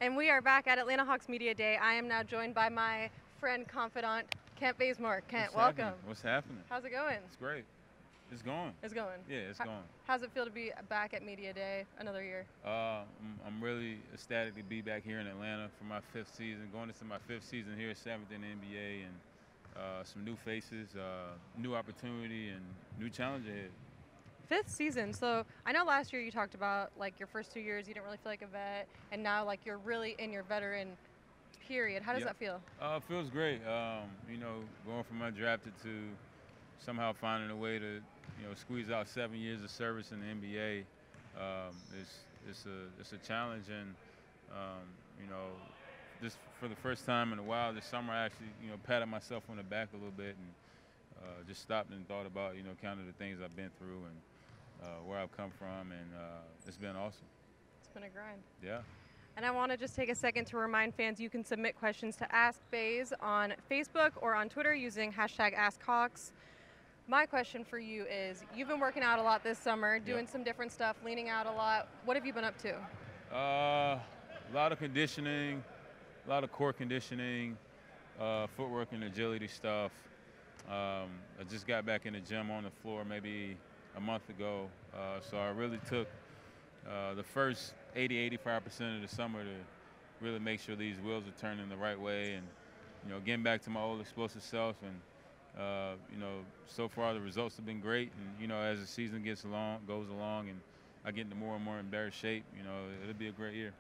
And we are back at Atlanta Hawks Media Day. I am now joined by my friend, confidant, Kent Bazemore. Kent, welcome. What's happening? How's it going? It's great. It's going. It's going. Yeah, it's going. How's it feel to be back at Media Day another year? I'm really ecstatic to be back here in Atlanta for my 5th season, going into my 5th season here, 7th in the NBA, and some new faces, new opportunity, and new challenge ahead. 5th season. So I know last year you talked about like your first 2 years you didn't really feel like a vet, and now like you're really in your veteran period. How does that feel? It feels great. Going from undrafted to somehow finding a way to squeeze out 7 years of service in the NBA. It's a challenge, and this for the first time in a while this summer I actually patted myself on the back a little bit and just stopped and thought about kind of the things I've been through and where I've come from, and it's been awesome. It's been a grind. Yeah. And I want to just take a second to remind fans you can submit questions to Ask Baze on Facebook or on Twitter using #AskHawks. My question for you is, you've been working out a lot this summer, doing some different stuff, leaning out a lot. What have you been up to? A lot of conditioning, a lot of core conditioning, footwork and agility stuff. I just got back in the gym on the floor maybe a month ago, so I really took the first 80–85% of the summer to really make sure these wheels are turning the right way, and getting back to my old explosive self. And so far the results have been great, and as the season goes along, and I get into more and more in better shape, it'll be a great year.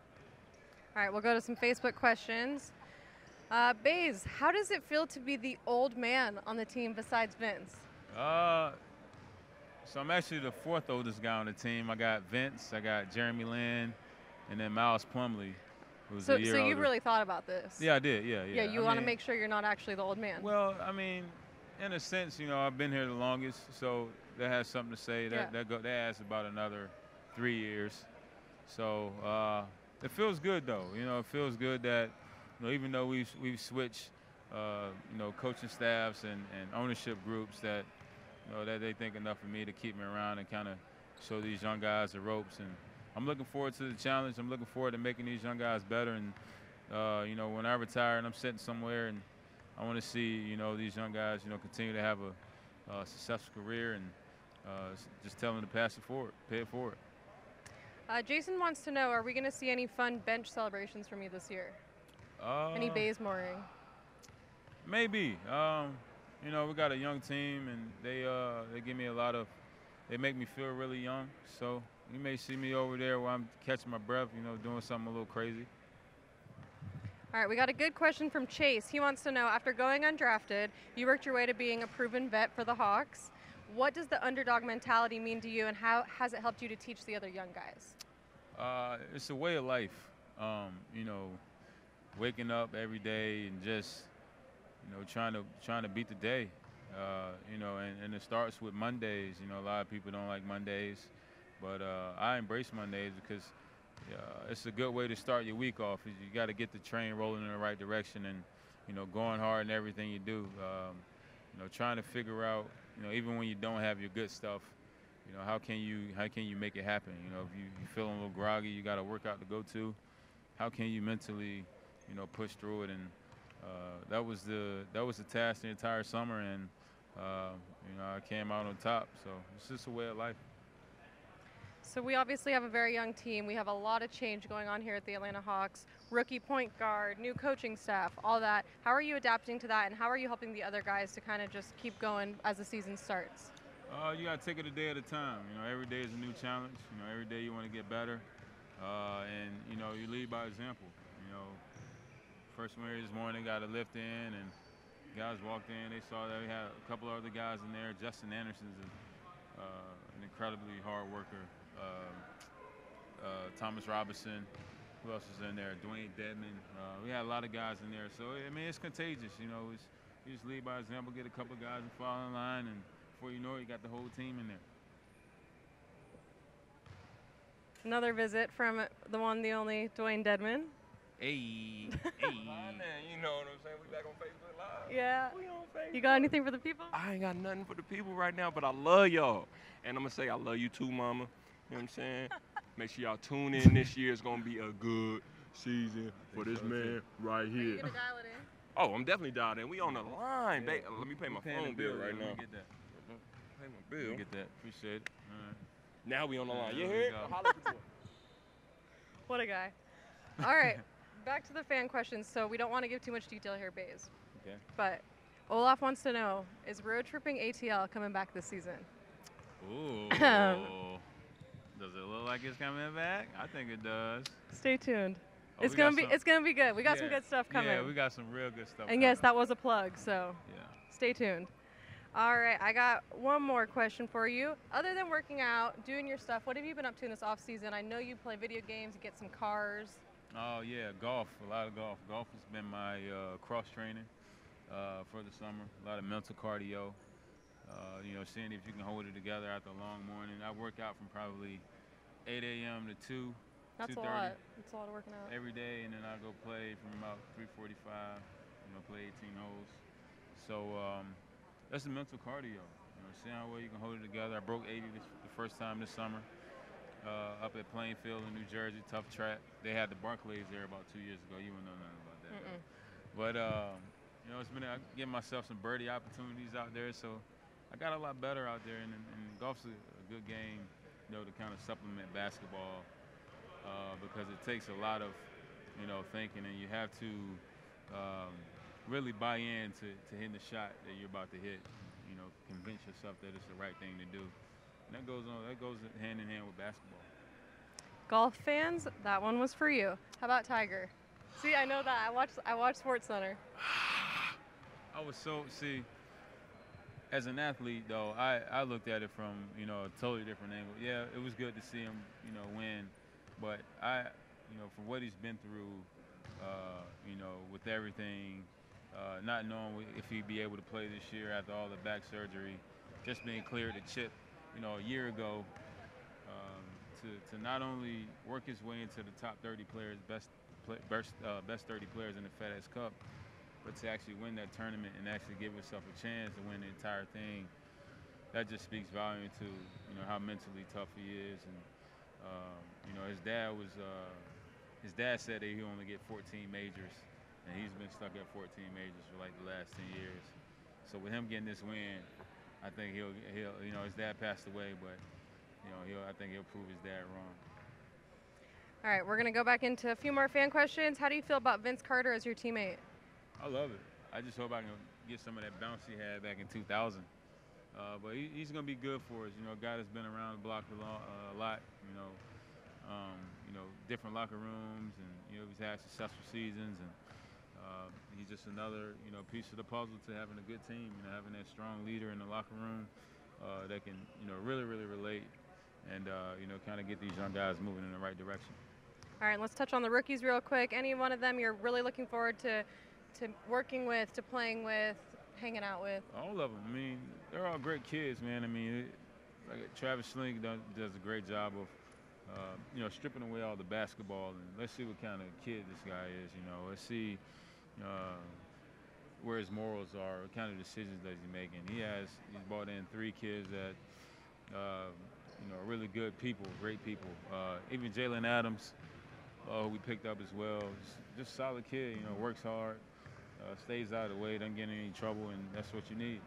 All right, we'll go to some Facebook questions. Baze, how does it feel to be the old man on the team besides Vince? So I'm actually the 4th oldest guy on the team. I got Vince, I got Jeremy Lin, and then Miles Plumlee, who's a year older. So you really thought about this? Yeah, I did. Yeah. Yeah, you want to make sure you're not actually the old man. Well, I mean, in a sense, I've been here the longest, so that has something to say. That adds about another 3 years. So it feels good, though. It feels good that even though we've switched, coaching staffs and ownership groups, that that they think enough of me to keep me around and kind of show these young guys the ropes. And I'm looking forward to the challenge. I'm looking forward to making these young guys better. And when I retire and I'm sitting somewhere, and I want to see these young guys continue to have a successful career, and just tell them to pass it forward, pay it forward. Jason wants to know, are we going to see any fun bench celebrations from you this year? Any Bazemoring? Maybe. We got a young team, and they give me they make me feel really young. So you may see me over there where I'm catching my breath, doing something a little crazy. All right, we got a good question from Chase. He wants to know, after going undrafted, you worked your way to being a proven vet for the Hawks. What does the underdog mentality mean to you, and how has it helped you to teach the other young guys? It's a way of life. Waking up every day and just trying to beat the day. And it starts with Mondays. A lot of people don't like Mondays, but I embrace Mondays because it's a good way to start your week off. You got to get the train rolling in the right direction, and going hard in everything you do. Trying to figure out, even when you don't have your good stuff, how can you make it happen? If you're feeling a little groggy, you got a workout to go to. How can you mentally, push through it? And that was the task the entire summer, and I came out on top. So it's just a way of life. So we obviously have a very young team. We have a lot of change going on here at the Atlanta Hawks. Rookie point guard, new coaching staff, all that. How are you adapting to that, and how are you helping the other guys to kind of just keep going as the season starts? You got to take it a day at a time. Every day is a new challenge. Every day you want to get better, and you lead by example. First one here this morning, got a lift in, and guys walked in. They saw that we had a couple of other guys in there. Justin Anderson's an incredibly hard worker. Thomas Robinson, who else is in there? Dwayne Dedman. We had a lot of guys in there. So, it's contagious. You just lead by example, get a couple of guys and fall in line, and before you know it, you got the whole team in there. Another visit from the one, the only Dwayne Dedman. Hey. Man, you know what I'm saying? We back on Facebook Live. Yeah. We on Facebook. You got anything for the people? I ain't got nothing for the people right now, but I love y'all. And I'm going to say I love you too, mama. You know what I'm saying? Make sure y'all tune in this year. It's going to be a good season for this man right Are you here. gonna dial it in? Oh, I'm definitely dialed in. We on the line, baby. Let me pay my Paying the phone bill right Let now. me get that. Pay my Let bill. me get that. Appreciate it. All right. Now we on the line. You There we hear it? go. Holla at your boy. What a guy. All right, back to the fan questions. So we don't want to give too much detail here, Baze. Okay. But Olaf wants to know, is road tripping ATL coming back this season? Ooh. Does it look like it's coming back? I think it does. Stay tuned. Oh, It's gonna be good. We got some Yeah. good stuff coming. Yeah, we got some real good stuff And yes, coming. that was a plug, so Yeah. stay tuned. All right, I got one more question for you. Other than working out, doing your stuff, what have you been up to in this off season? I know you play video games, you get some cars. Oh yeah, golf. A lot of golf. Golf has been my cross training for the summer. A lot of mental cardio. Seeing if you can hold it together after a long morning. I work out from probably 8 a.m. to 2. That's a 2:30 lot. That's a lot of working out. every day, and then I go play from about 3:45. Play 18 holes. So that's the mental cardio. Seeing how well you can hold it together. I broke 80 the first time this summer up at Plainfield in New Jersey, tough track. They had the Barclays there about 2 years ago. You wouldn't know nothing about that. But it's been giving myself some birdie opportunities out there. So I got a lot better out there, and golf's a good game, to kind of supplement basketball. Because it takes a lot of, thinking, and you have to really buy in to hitting the shot that you're about to hit. Convince yourself that it's the right thing to do. And that goes hand in hand with basketball. Golf fans, that one was for you. How about Tiger? See, I know that. I watched SportsCenter. As an athlete, though, I looked at it from, a totally different angle. Yeah, it was good to see him, win. But for what he's been through, with everything, not knowing if he'd be able to play this year after all the back surgery, just being cleared to chip, a year ago, to not only work his way into the top 30 players, best 30 players in the FedEx Cup, but to actually win that tournament and actually give himself a chance to win the entire thing, that just speaks volume to, how mentally tough he is. And his dad said that he'll only get 14 majors, and he's been stuck at 14 majors for like the last 10 years. So with him getting this win, I think he'll his dad passed away, but I think he'll prove his dad wrong. All right, we're gonna go back into a few more fan questions. How do you feel about Vince Carter as your teammate? I love it. I just hope I can get some of that bounce he had back in 2000. But he's going to be good for us. A guy that's been around the block a lot. Different locker rooms, and he's had successful seasons, and he's just another piece of the puzzle to having a good team. Having that strong leader in the locker room that can really relate, and kind of get these young guys moving in the right direction. All right, let's touch on the rookies real quick. Any one of them you're really looking forward to working with, to playing with, hanging out with? All of them. I mean, they're all great kids, man. I mean, like Travis Schlenk does a great job of, stripping away all the basketball, and let's see what kind of kid this guy is. Let's see where his morals are, what kind of decisions that he's making. He's brought in 3 kids that, are really good people, great people. Even Jalen Adams, who we picked up as well, just solid kid. Works hard. Stays out of the way, doesn't get in any trouble, and that's what you need.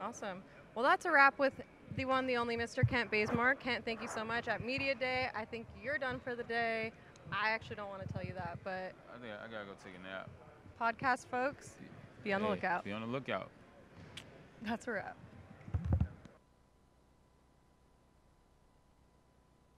Awesome. Well, that's a wrap with the one, the only Mr. Kent Bazemore. Kent, thank you so much. At Media Day, I think you're done for the day. I actually don't want to tell you that, but I think I got to go take a nap. Podcast folks, be on the lookout. Be on the lookout. That's a wrap.